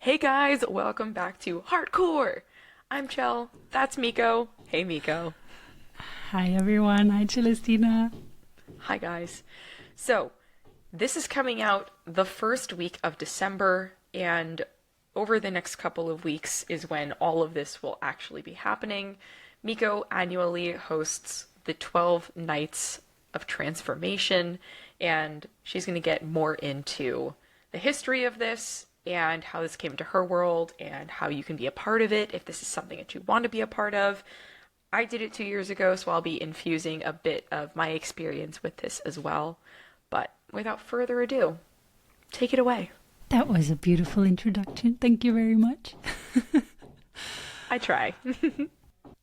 Hey guys, welcome back to Hardcore. I'm Chell. That's Miko. Hey Miko. Hi everyone, hi Celestina. Hi guys. So, this is coming out the first week of December, and over the next couple of weeks is when all of this will actually be happening. Miko annually hosts the 12 Nights of Transformation, and she's going to get more into the history of this and how this came into her world and how you can be a part of it if this is something that you want to be a part of. I did it 2 years ago, so I'll be infusing a bit of my experience with this as well. But without further ado, take it away. That was a beautiful introduction. Thank you very much. I try.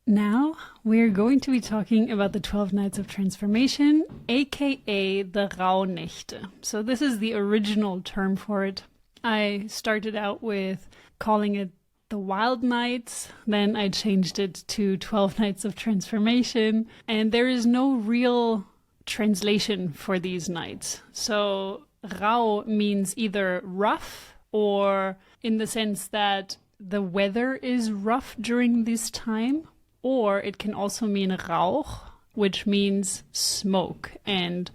Now we're going to be talking about the 12 Nights of Transformation, aka the Raunächte. So this is the original term for it. I started out with calling it the Wild Nights, then I changed it to 12 Nights of Transformation, and there is no real translation for these nights. So Rau means either rough or in the sense that the weather is rough during this time, or it can also mean Rauch, which means smoke, and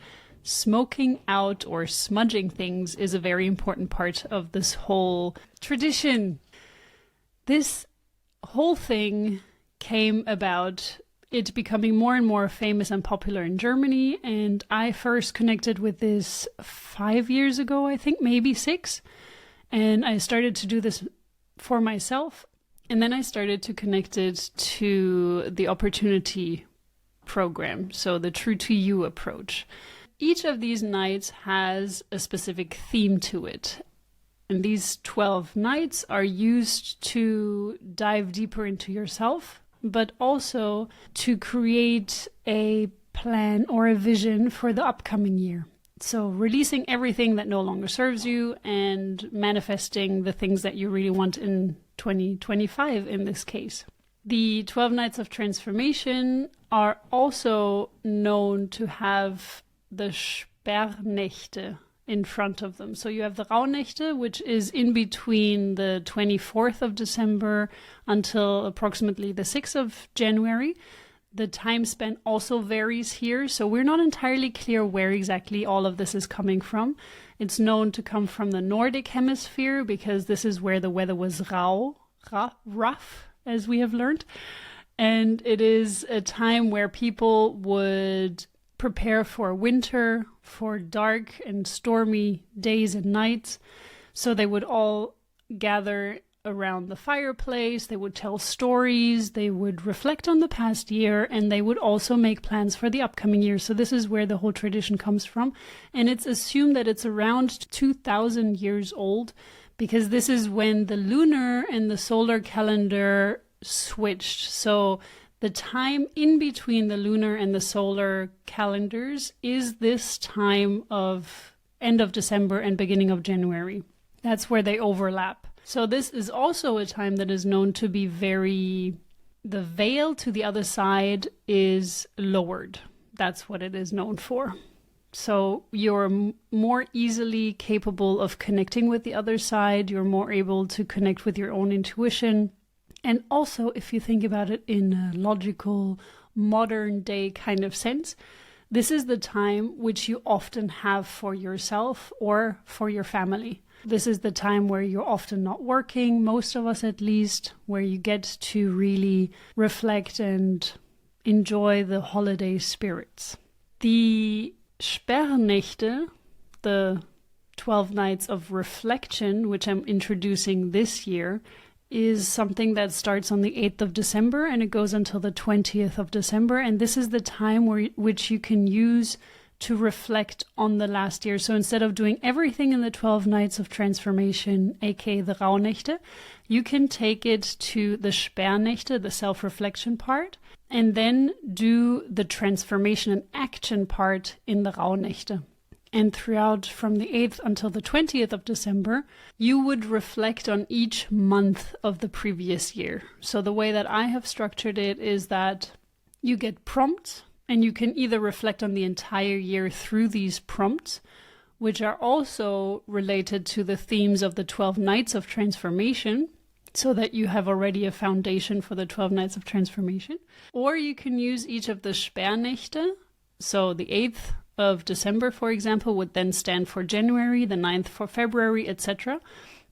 smoking out or smudging things is a very important part of this whole tradition. This whole thing came about it becoming more and more famous and popular in Germany, and I first connected with this 5 years ago, I think, maybe 6, and I started to do this for myself, and then I started to connect it to the Opportyounity program, so the True to You approach. Each of these nights has a specific theme to it. And these 12 nights are used to dive deeper into yourself, but also to create a plan or a vision for the upcoming year. So releasing everything that no longer serves you and manifesting the things that you really want in 2025 in this case. The 12 Nights of Transformation are also known to have the Sperrnächte in front of them. So you have the Raunächte, which is in between the 24th of December until approximately the 6th of January. The time span also varies here, so we're not entirely clear where exactly all of this is coming from. It's known to come from the Nordic hemisphere because this is where the weather was rough, as we have learned. And it is a time where people would prepare for winter, for dark and stormy days and nights. So they would all gather around the fireplace, they would tell stories, they would reflect on the past year, and they would also make plans for the upcoming year. So this is where the whole tradition comes from. And it's assumed that it's around 2,000 years old, because this is when the lunar and the solar calendar switched. So the time in between the lunar and the solar calendars is this time of end of December and beginning of January. That's where they overlap. So this is also a time that is known to be the veil to the other side is lowered. That's what it is known for. So you're more easily capable of connecting with the other side. You're more able to connect with your own intuition. And also, if you think about it in a logical, modern day kind of sense, this is the time which you often have for yourself or for your family. This is the time where you're often not working, most of us at least, where you get to really reflect and enjoy the holiday spirits. The Sperrnächte, the 12 Nights of Reflection, which I'm introducing this year, is something that starts on the 8th of December and it goes until the 20th of December. And this is the time which you can use to reflect on the last year. So instead of doing everything in the 12 Nights of Transformation, aka the Raunächte, you can take it to the Sperrnächte, the self-reflection part, and then do the transformation and action part in the Raunächte. And throughout from the 8th until the 20th of December, you would reflect on each month of the previous year. So the way that I have structured it is that you get prompts and you can either reflect on the entire year through these prompts, which are also related to the themes of the 12 Nights of Transformation, so that you have already a foundation for the 12 Nights of Transformation. Or you can use each of the Sperrnächte. So the 8th of December, for example, would then stand for January, the 9th for February, etc.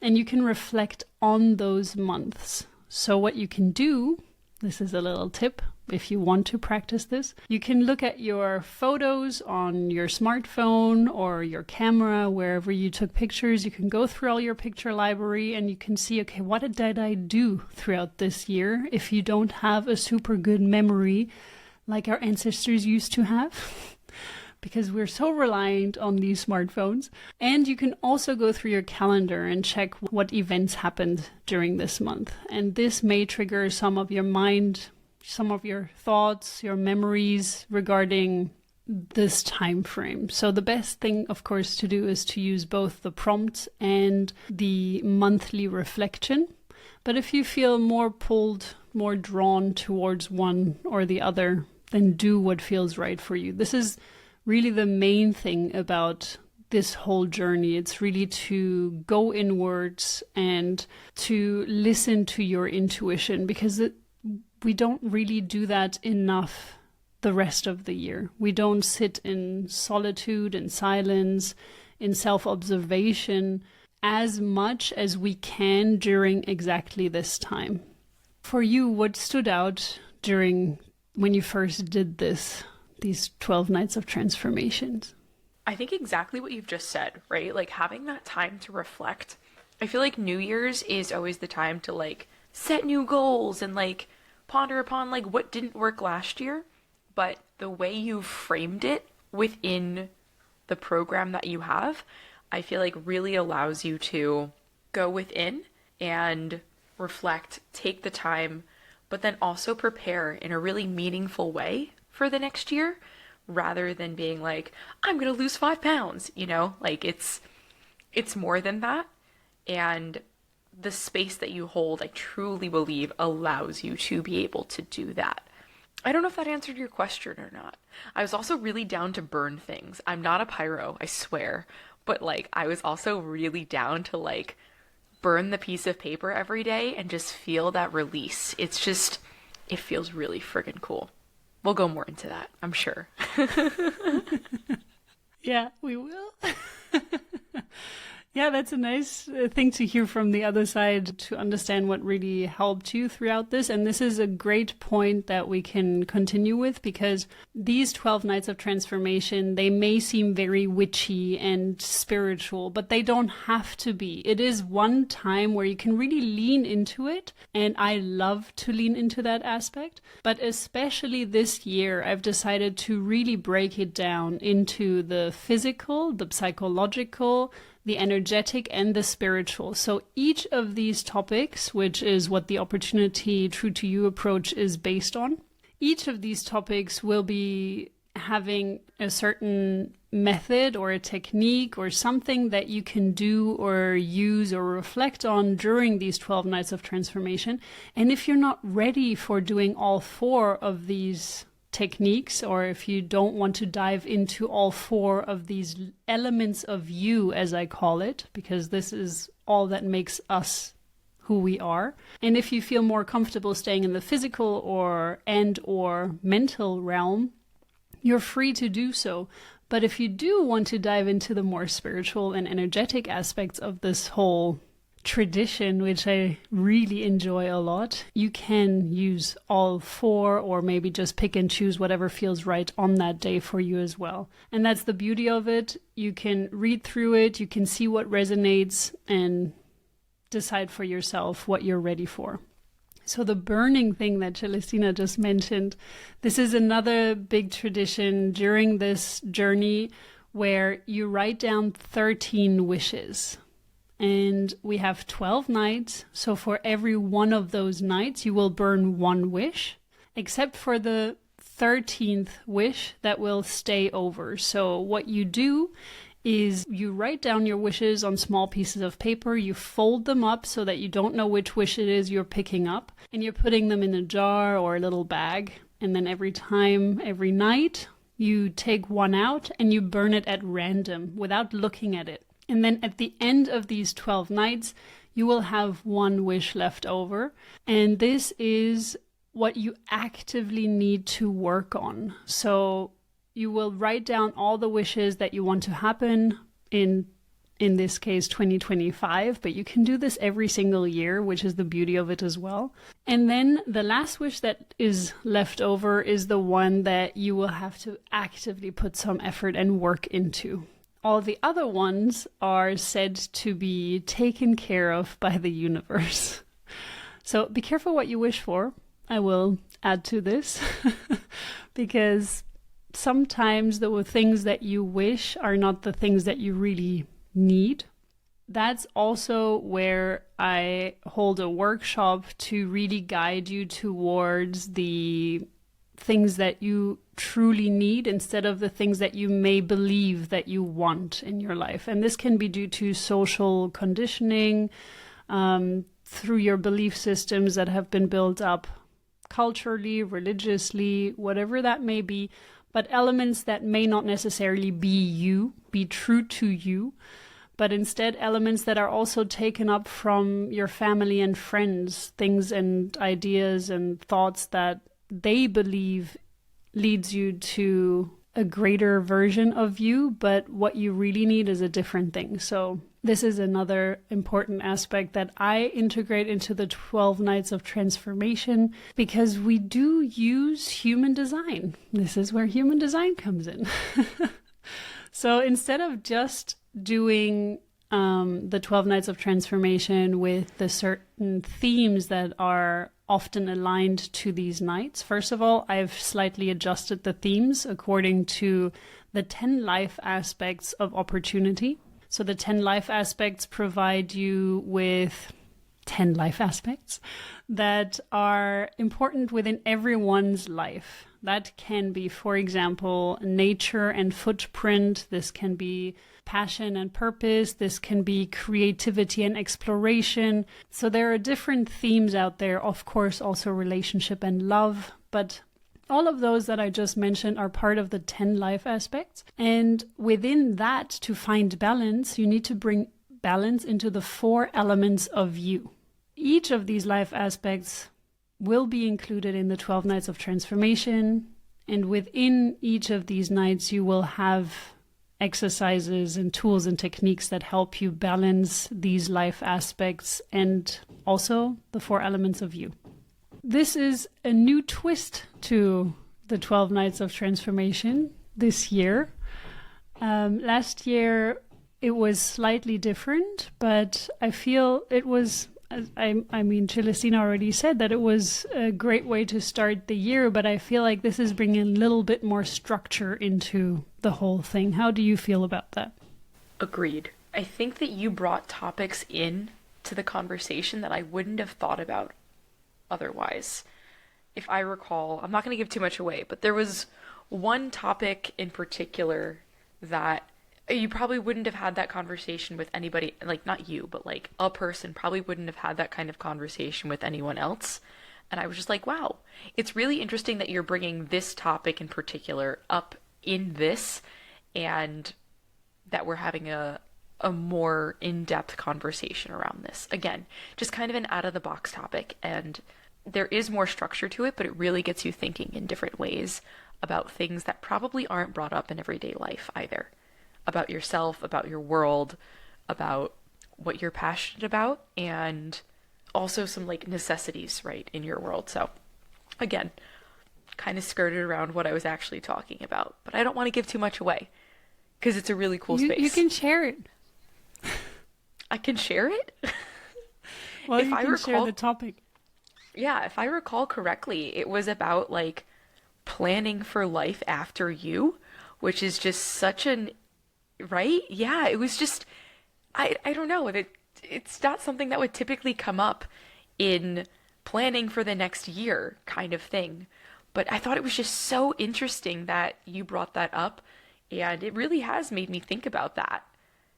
And you can reflect on those months. So what you can do, this is a little tip if you want to practice this, you can look at your photos on your smartphone or your camera, wherever you took pictures. You can go through all your picture library and you can see, okay, what did I do throughout this year? If you don't have a super good memory like our ancestors used to have, because we're so reliant on these smartphones. And you can also go through your calendar and check what events happened during this month. And this may trigger some of your mind, some of your thoughts, your memories regarding this time frame. So the best thing, of course, to do is to use both the prompt and the monthly reflection. But if you feel more pulled, more drawn towards one or the other, then do what feels right for you. This is really the main thing about this whole journey. It's really to go inwards and to listen to your intuition, because we don't really do that enough the rest of the year. We don't sit in solitude and silence, in self-observation as much as we can during exactly this time. For you, what stood out during when you first did these 12 Nights of Transformations? I think exactly what you've just said, right? Like having that time to reflect. I feel like New Year's is always the time to like set new goals and like ponder upon like what didn't work last year. But the way you've framed it within the program that you have, I feel like really allows you to go within and reflect, take the time, but then also prepare in a really meaningful way for the next year, rather than being like, I'm gonna lose 5 pounds, you know? Like it's more than that. And the space that you hold, I truly believe, allows you to be able to do that. I don't know if that answered your question or not. I was also really down to burn things. I'm not a pyro, I swear, but like I was also really down to like burn the piece of paper every day and just feel that release. It feels really friggin' cool. We'll go more into that, I'm sure. Yeah, we will. Yeah, that's a nice thing to hear from the other side, to understand what really helped you throughout this. And this is a great point that we can continue with, because these 12 Nights of Transformation, they may seem very witchy and spiritual, but they don't have to be. It is one time where you can really lean into it. And I love to lean into that aspect. But especially this year, I've decided to really break it down into the physical, the psychological, the energetic, and the spiritual. So each of these topics, which is what the Opportyounity True to You approach is based on, each of these topics will be having a certain method or a technique or something that you can do or use or reflect on during these 12 Nights of Transformation. And if you're not ready for doing all 4 of these techniques, or if you don't want to dive into all 4 of these elements of you, as I call it, because this is all that makes us who we are. And if you feel more comfortable staying in the physical or mental realm, you're free to do so. But if you do want to dive into the more spiritual and energetic aspects of this whole tradition, which I really enjoy a lot, you can use all 4, or maybe just pick and choose whatever feels right on that day for you as well. And that's the beauty of it. You can read through it, you can see what resonates, and decide for yourself what you're ready for. So the burning thing that Celestina just mentioned, this is another big tradition during this journey where you write down 13 wishes. And we have 12 nights, so for every one of those nights, you will burn 1 wish, except for the 13th wish that will stay over. So what you do is you write down your wishes on small pieces of paper, you fold them up so that you don't know which wish it is you're picking up, and you're putting them in a jar or a little bag. And then every night, You take one out and you burn it at random without looking at it. And then at the end of these 12 nights, you will have one wish left over. And this is what you actively need to work on. So you will write down all the wishes that you want to happen in this case 2025, but you can do this every single year, which is the beauty of it as well. And then the last wish that is left over is the one that you will have to actively put some effort and work into. All the other ones are said to be taken care of by the universe. So be careful what you wish for. I will add to this because sometimes the things that you wish are not the things that you really need. That's also where I hold a workshop to really guide you towards the things that you truly need instead of the things that you may believe that you want in your life. And this can be due to social conditioning, through your belief systems that have been built up culturally, religiously, whatever that may be, but elements that may not necessarily be true to you, but instead elements that are also taken up from your family and friends, things and ideas and thoughts that they believe leads you to a greater version of you, but what you really need is a different thing. So this is another important aspect that I integrate into the 12 nights of transformation, because we do use human design. This is where human design comes in. So instead of just doing the 12 nights of transformation with the certain themes that are often aligned to these nights, first of all, I've slightly adjusted the themes according to the 10 life aspects of opportunity. So the 10 life aspects provide you with 10 life aspects that are important within everyone's life. That can be, for example, nature and footprint. This can be passion and purpose. This can be creativity and exploration. So there are different themes out there, of course, also relationship and love. But all of those that I just mentioned are part of the 10 life aspects. And within that, to find balance, you need to bring balance into the 4 elements of you. Each of these life aspects will be included in the 12 nights of transformation. And within each of these nights, you will have exercises and tools and techniques that help you balance these life aspects and also the 4 elements of you. This is a new twist to the 12 nights of transformation this year. Last year, it was slightly different, but I feel it was, I mean, Celestina already said that it was a great way to start the year, but I feel like this is bringing a little bit more structure into the whole thing. How do you feel about that? Agreed. I think that you brought topics in to the conversation that I wouldn't have thought about otherwise. If I recall, I'm not going to give too much away, but there was one topic in particular that you probably wouldn't have had that conversation with anybody, like not you, but like a person probably wouldn't have had that kind of conversation with anyone else. And I was just like, wow, it's really interesting that you're bringing this topic in particular up in this, and that we're having a more in-depth conversation around this. Again, just kind of an out-of-the-box topic, and there is more structure to it, but it really gets you thinking in different ways about things that probably aren't brought up in everyday life either. About yourself, about your world, about what you're passionate about, and also some like necessities, right, in your world. So again, kind of skirted around what I was actually talking about, but I don't want to give too much away because it's a really cool space. You can share it. I can share it? Well, if you can share the topic. Yeah, if I recall correctly, it was about like planning for life after you, which is just such an, right? Yeah, it was just, I don't know, it's not something that would typically come up in planning for the next year kind of thing. But I thought it was just so interesting that you brought that up, and it really has made me think about that.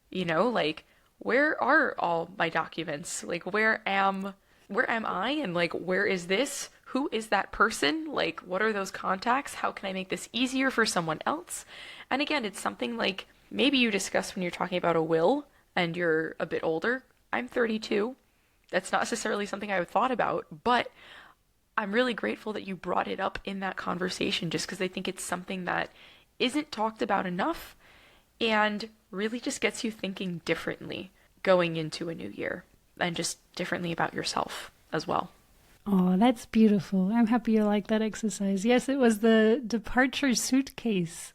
You know, like, where are all my documents? Like, where am I? And like, where is this who is that person? Like, what are those contacts? How can I make this easier for someone else? And again, it's something like maybe you discuss when you're talking about a will and you're a bit older. I'm 32. That's not necessarily something I thought about, but I'm really grateful that you brought it up in that conversation just because I think it's something that isn't talked about enough and really just gets you thinking differently going into a new year and just differently about yourself as well. Oh, that's beautiful. I'm happy you like that exercise. Yes, it was the departure suitcase.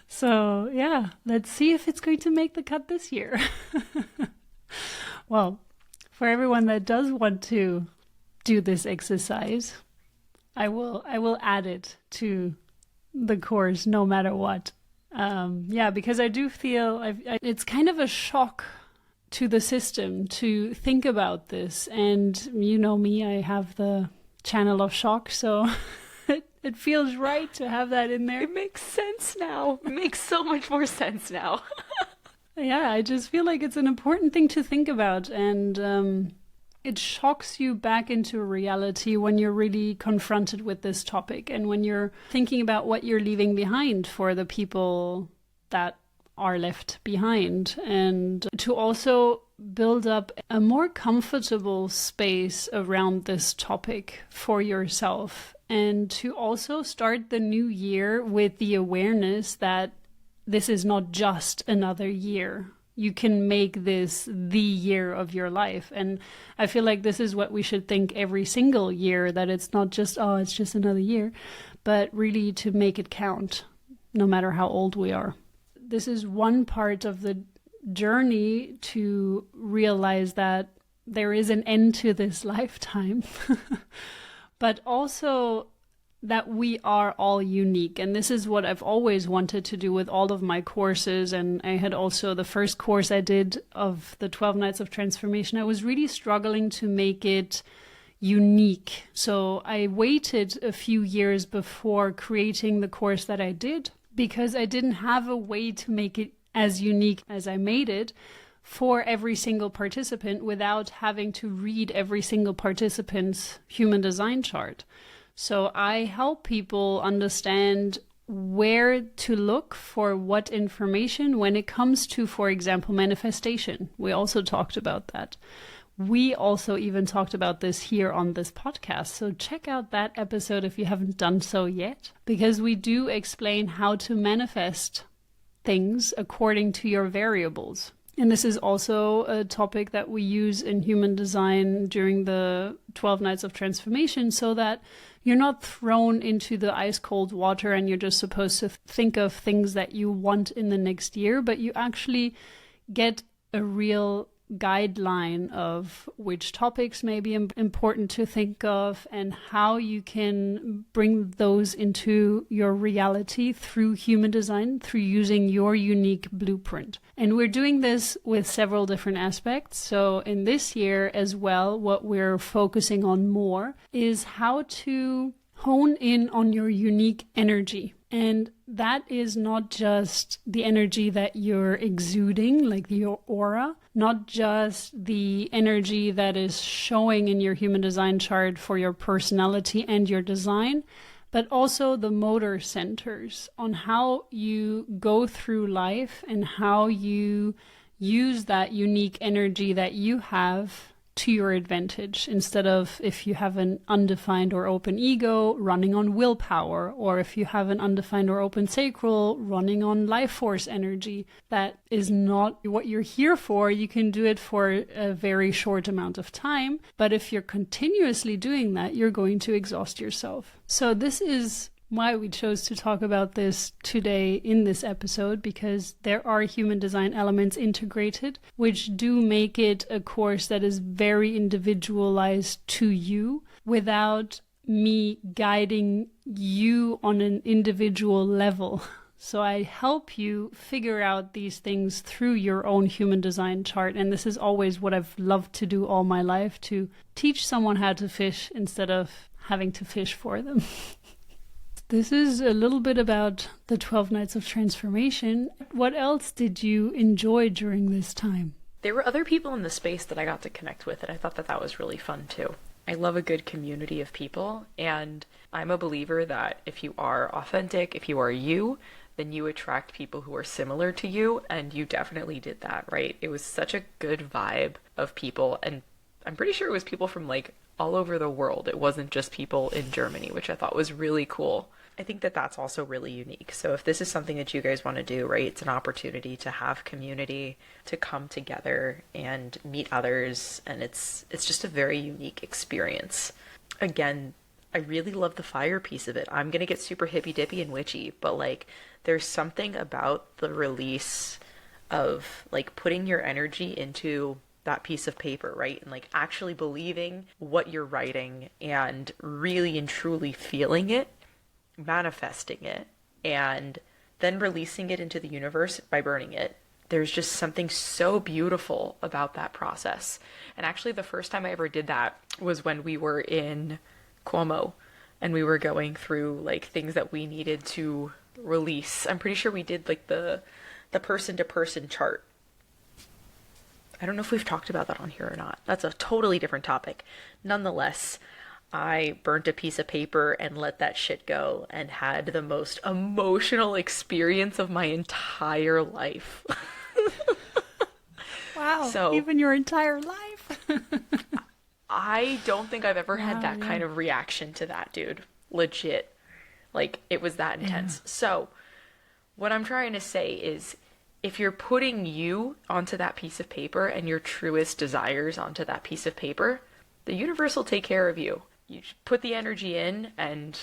So, yeah, let's see if it's going to make the cut this year. Well, for everyone that does want to do this exercise, I will add it to the course no matter what. Yeah, because I do feel it's kind of a shock to the system to think about this. And you know me, I have the channel of shock, so it feels right to have that in there. It makes sense now. It makes so much more sense now. Yeah, I just feel like it's an important thing to think about. And it shocks you back into reality when you're really confronted with this topic and when you're thinking about what you're leaving behind for the people that are left behind, and to also build up a more comfortable space around this topic for yourself, and to also start the new year with the awareness that this is not just another year. You can make this the year of your life. And I feel like this is what we should think every single year, that it's not just, oh, it's just another year, but really to make it count, no matter how old we are. This is one part of the journey to realize that there is an end to this lifetime, but also that we are all unique. And this is what I've always wanted to do with all of my courses. And I had also the first course I did of the 12 Nights of Transformation. I was really struggling to make it unique. So I waited a few years before creating the course that I did, because I didn't have a way to make it as unique as I made it for every single participant without having to read every single participant's human design chart. So I help people understand where to look for what information when it comes to, for example, manifestation. We also talked about that. We also even talked about this here on this podcast. So check out that episode if you haven't done so yet, because we do explain how to manifest things according to your variables. And this is also a topic that we use in human design during the 12 Nights of Transformation, so that you're not thrown into the ice cold water and you're just supposed to think of things that you want in the next year, but you actually get a real guideline of which topics may be important to think of and how you can bring those into your reality through human design, through using your unique blueprint. And we're doing this with several different aspects. So in this year as well, what we're focusing on more is how to hone in on your unique energy. And that is not just the energy that you're exuding, like your aura, not just the energy that is showing in your human design chart for your personality and your design, but also the motor centers on how you go through life and how you use that unique energy that you have to your advantage, instead of if you have an undefined or open ego running on willpower, or if you have an undefined or open sacral running on life force energy. That is not what you're here for. You can do it for a very short amount of time, but if you're continuously doing that, you're going to exhaust yourself. So this is why we chose to talk about this today in this episode, because there are human design elements integrated, which do make it a course that is very individualized to you without me guiding you on an individual level. So I help you figure out these things through your own human design chart. And this is always what I've loved to do all my life, to teach someone how to fish instead of having to fish for them. This is a little bit about the 12 Nights of Transformation. What else did you enjoy during this time? There were other people in the space that I got to connect with, and I thought that that was really fun too. I love a good community of people, and I'm a believer that if you are authentic, if you are you, then you attract people who are similar to you, and you definitely did that, right? It was such a good vibe of people, and I'm pretty sure it was people from like all over the world. It wasn't just people in Germany, which I thought was really cool. I think that that's also really unique. So if this is something that you guys want to do, right, it's an opportunity to have community, to come together and meet others, and it's just a very unique experience. Again, I really love the fire piece of it. I'm gonna get super hippy dippy and witchy, but like there's something about the release of like putting your energy into that piece of paper, right? And like actually believing what you're writing and really and truly feeling it, manifesting it, and then releasing it into the universe by burning it. There's just something so beautiful about that process. And actually the first time I ever did that was when we were in Cuomo and we were going through like things that we needed to release. I'm pretty sure we did like the person to person chart. I don't know if we've talked about that on here or not. That's a totally different topic. Nonetheless, I burnt a piece of paper and let that shit go and had the most emotional experience of my entire life. Wow, So, even your entire life. I don't think I've ever had Wow, that yeah. kind of reaction to that, dude. Legit. Like, it was that intense. Yeah. So, what I'm trying to say is, if you're putting you onto that piece of paper and your truest desires onto that piece of paper, the universe will take care of you. You put the energy in and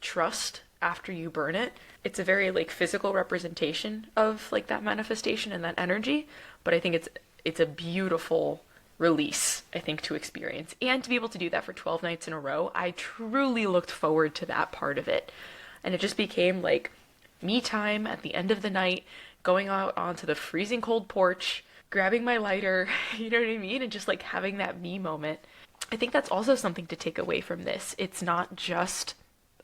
trust after you burn it. It's a very like physical representation of like that manifestation and that energy, but I think it's a beautiful release, I think, to experience. And to be able to do that for 12 nights in a row, I truly looked forward to that part of it. And it just became like me time at the end of the night, going out onto the freezing cold porch, grabbing my lighter, you know what I mean? And just like having that me moment. I think that's also something to take away from this. It's not just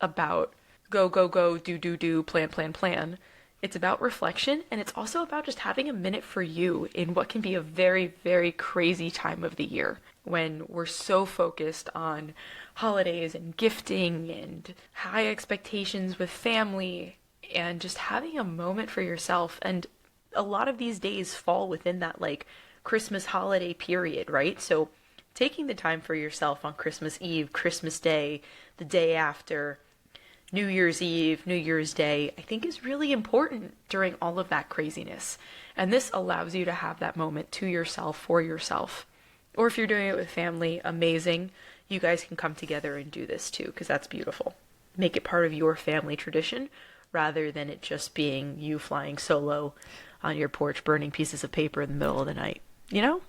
about go, go, go, do, plan, plan, plan. It's about reflection, and it's also about just having a minute for you in what can be a very, very crazy time of the year when we're so focused on holidays and gifting and high expectations with family and just having a moment for yourself. And a lot of these days fall within that like Christmas holiday period, right? So taking the time for yourself on Christmas Eve, Christmas Day, the day after, New Year's Eve, New Year's Day, I think is really important during all of that craziness. And this allows you to have that moment to yourself, for yourself. Or if you're doing it with family, amazing. You guys can come together and do this too, because that's beautiful. Make it part of your family tradition rather than it just being you flying solo on your porch burning pieces of paper in the middle of the night. You know?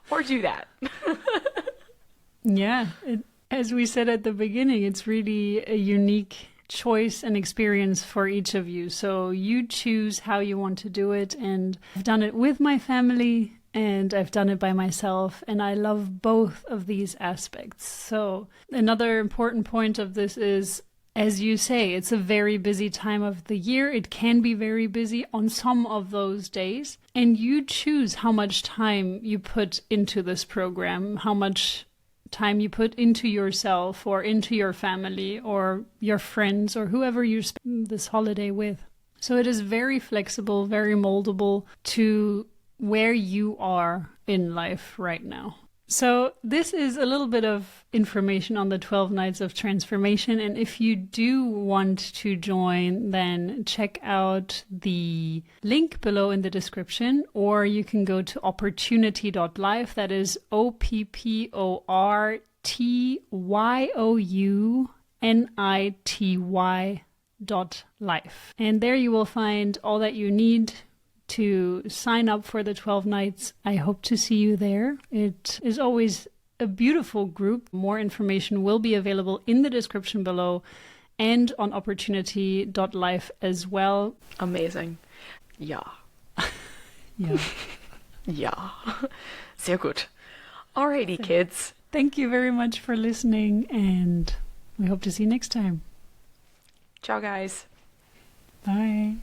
Or do that. Yeah, as we said at the beginning, it's really a unique choice and experience for each of you. So you choose how you want to do it. And I've done it with my family and I've done it by myself. And I love both of these aspects. So another important point of this is, as you say, it's a very busy time of the year. It can be very busy on some of those days. And you choose how much time you put into this program, how much time you put into yourself or into your family or your friends or whoever you spend this holiday with. So it is very flexible, very moldable to where you are in life right now. So this is a little bit of information on the 12 Nights of Transformation. And if you do want to join, then check out the link below in the description, or you can go to opportunity.life. That is OPPORTYOUNITY.life. And there you will find all that you need to sign up for the 12 nights. I hope to see you there. It is always a beautiful group. More information will be available in the description below and on opportunity.life as well. Amazing. Ja. Yeah. Ja. Sehr gut. Alrighty, kids. Thank you very much for listening, and we hope to see you next time. Ciao, guys. Bye.